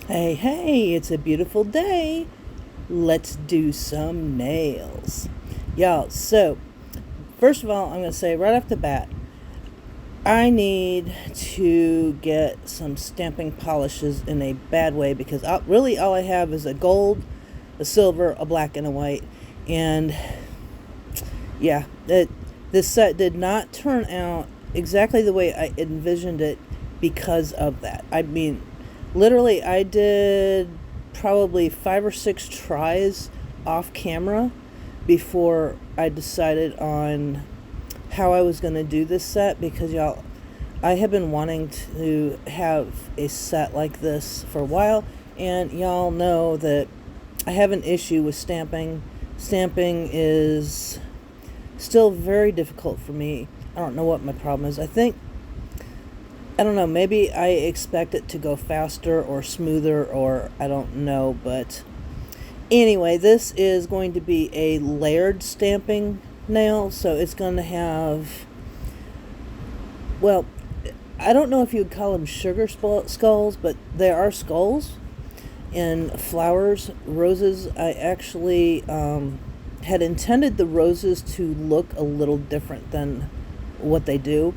Hey, hey, it's a beautiful day. Let's do some nails. Y'all, so first of all, I'm going to say right off the bat, I need to get some stamping polishes in a bad way because really all I have is a gold, a silver, a black, and a white. And yeah, this set did not turn out exactly the way I envisioned it because of that. I mean, literally, I did probably 5 or 6 tries off camera before I decided on how I was going to do this set because y'all, I have been wanting to have a set like this for a while, and y'all know that I have an issue with stamping. Stamping is still very difficult for me. I don't know what my problem is. I don't know, maybe I expect it to go faster or smoother, or I don't know, but anyway, this is going to be a layered stamping nail, so it's going to have, well, I don't know if you would call them sugar skulls, but they are skulls and flowers, roses. I actually had intended the roses to look a little different than what they do,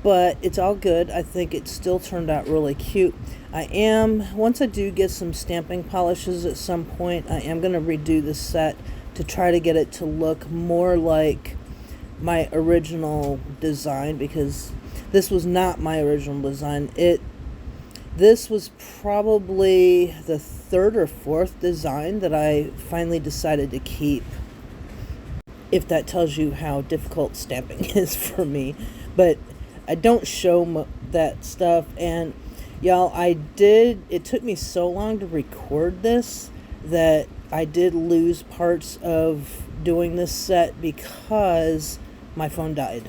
but it's all good. I think it still turned out really cute. Once I do get some stamping polishes at some point, I am going to redo this set to try to get it to look more like my original design, because this was not my original design. This was probably the 3rd or 4th design that I finally decided to keep, if that tells you how difficult stamping is for me. But I don't show that stuff, and y'all, it took me so long to record this that I did lose parts of doing this set because my phone died.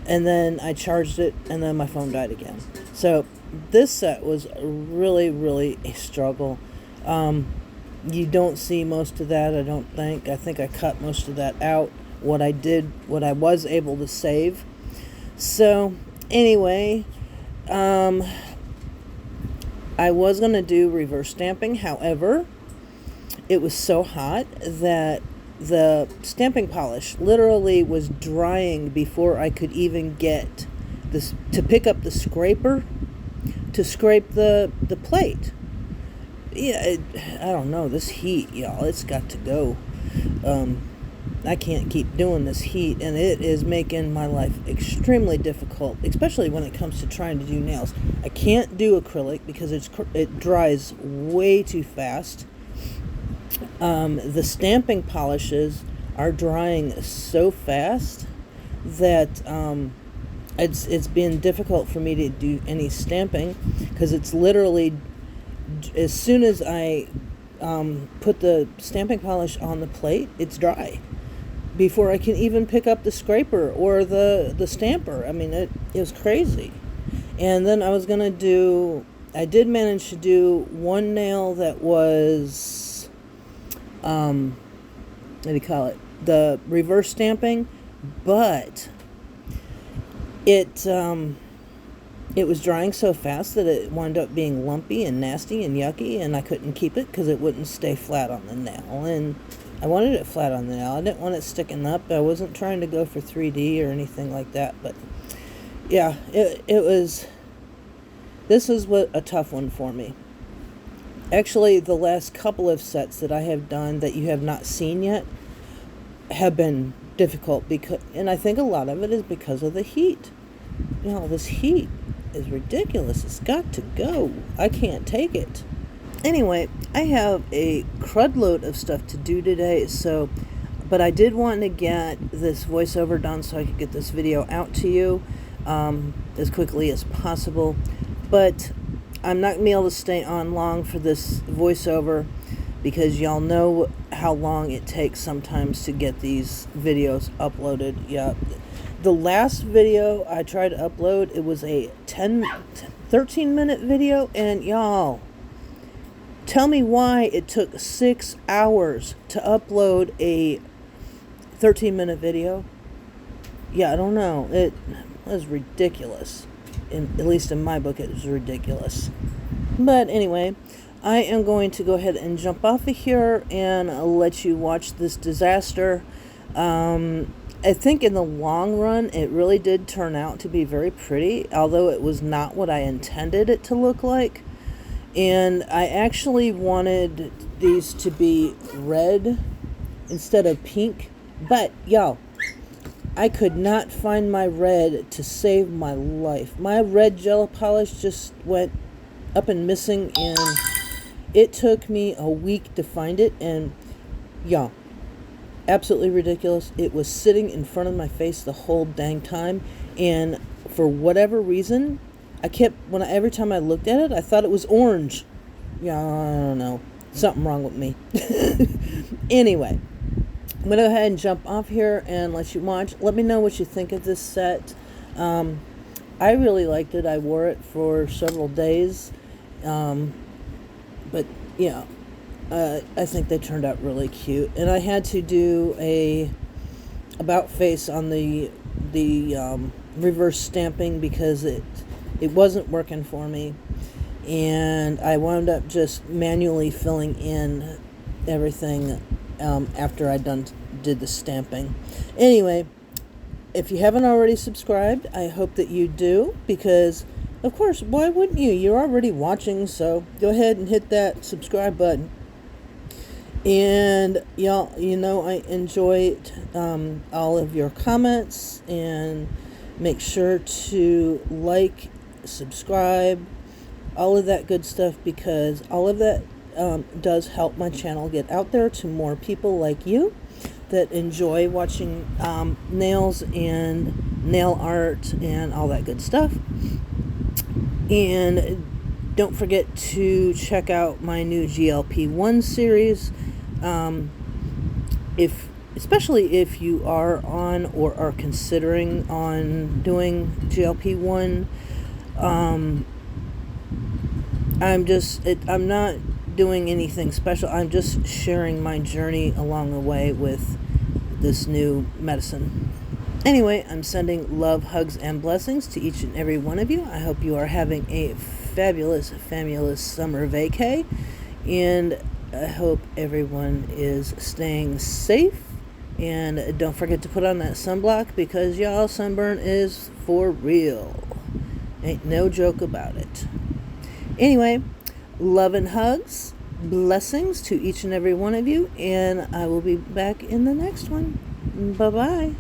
And then I charged it, and then my phone died again. So this set was really, really a struggle. You don't see most of that, I don't think. I think I cut most of that out. What I was able to save. So anyway, I was going to do reverse stamping. However, it was so hot that the stamping polish literally was drying before I could even get this to pick up the scraper to scrape the plate. Yeah, I don't know, this heat, y'all, it's got to go. I can't keep doing this heat, and it is making my life extremely difficult, especially when it comes to trying to do nails. I can't do acrylic because it dries way too fast. The stamping polishes are drying so fast that it's been difficult for me to do any stamping, because it's literally, as soon as I put the stamping polish on the plate, it's dry before I can even pick up the scraper or the stamper. I mean, it was crazy. And then I did manage to do one nail that was, what do you call it? The reverse stamping, but it was drying so fast that it wound up being lumpy and nasty and yucky, and I couldn't keep it because it wouldn't stay flat on the nail. And I wanted it flat on the nail. I didn't want it sticking up. I wasn't trying to go for 3D or anything like that. But yeah, this was a tough one for me. Actually, the last couple of sets that I have done that you have not seen yet have been difficult, and I think a lot of it is because of the heat. You know, this heat is ridiculous. It's got to go. I can't take it. Anyway, I have a crud load of stuff to do today, but I did want to get this voiceover done so I could get this video out to you as quickly as possible. But I'm not going to be able to stay on long for this voiceover, because y'all know how long it takes sometimes to get these videos uploaded. Yeah, the last video I tried to upload, it was a 13-minute video, and y'all, tell me why it took 6 hours to upload a 13-minute video. Yeah, I don't know. It was ridiculous. At least in my book, it was ridiculous. But anyway, I am going to go ahead and jump off of here and let you watch this disaster. I think in the long run, it really did turn out to be very pretty, although it was not what I intended it to look like. And I actually wanted these to be red instead of pink. But, y'all, I could not find my red to save my life. My red gel polish just went up and missing, and it took me a week to find it. And, y'all, absolutely ridiculous. It was sitting in front of my face the whole dang time, and for whatever reason, every time I looked at it, I thought it was orange. Yeah, I don't know. Something wrong with me. Anyway, I'm going to go ahead and jump off here and let you watch. Let me know what you think of this set. I really liked it. I wore it for several days. But, yeah, I think they turned out really cute. And I had to do a about face on the reverse stamping because it wasn't working for me, and I wound up just manually filling in everything after I did the stamping. Anyway, if you haven't already subscribed, I hope that you do, because of course, why wouldn't you? You're already watching, so go ahead and hit that subscribe button. And y'all, I enjoyed all of your comments, and make sure to like, subscribe, all of that good stuff, because all of that does help my channel get out there to more people like you that enjoy watching nails and nail art and all that good stuff. And don't forget to check out my new GLP-1 series. Especially if you are on or are considering on doing GLP-1, I'm not doing anything special. I'm just sharing my journey along the way with this new medicine. Anyway, I'm sending love, hugs, and blessings to each and every one of you. I hope you are having a fabulous summer vacay, and I hope everyone is staying safe. And don't forget to put on that sunblock, because y'all, sunburn is for real. Ain't no joke about it. Anyway, love and hugs, blessings to each and every one of you, and I will be back in the next one. Bye-bye.